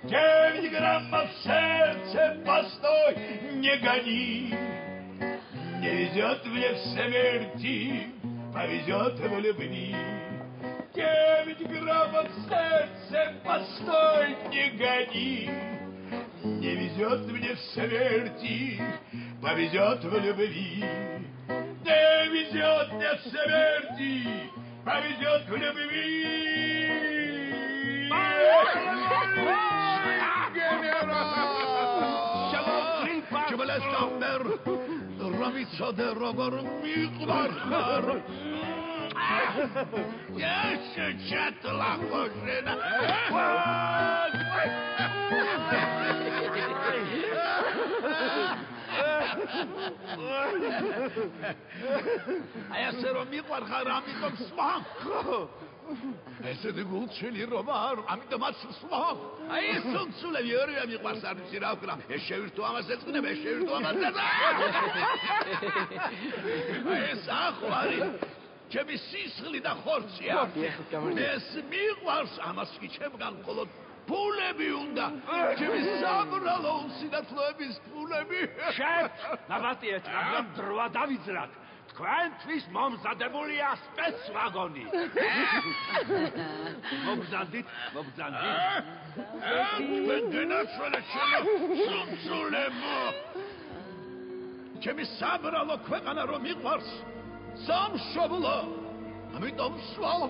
9 в сердце постой, не гони. Не везет мне в смерти, повезет в любви. 9 граммов в сердце постой, не гони. Не везет мне в смерти, повезет в любви. Не везет мне в смерти, повезет в любви. Чебалестамбер, ромицоде рогор миqvarxar. Яше чатла хожена. აი ასე რომ მიყვარხარ, ამიტომ სვა. ესე გულჩელი რომ არ, ამიტომაც სვა. აი ეს სულები ორივე მიყვარს, არ ვიცი რა ვქნა. ეს შევირთო ამას ეწყნება, ეს შევირთო ამას. აი ეს ახლა არის ჩემი სისხლი და ხორცია. ეს მიყვარს, ამას კი ჩემგან მხოლოდ ფულები უნდა. ჩემი საბრალო სინათლოების ფულები. შეთ, ნაბატიეთ, მაგრამ დროა დავიძრათ. თქვენთვის მომზადებულია სპეცვაგონი. მოგზანდით. თქვენ გენაცვალეთ ჩემო სულსულებო. ჩემი საბრალო ქვეყანა რომ მიყვარს, სამშობლო. ამიტომ სვალ.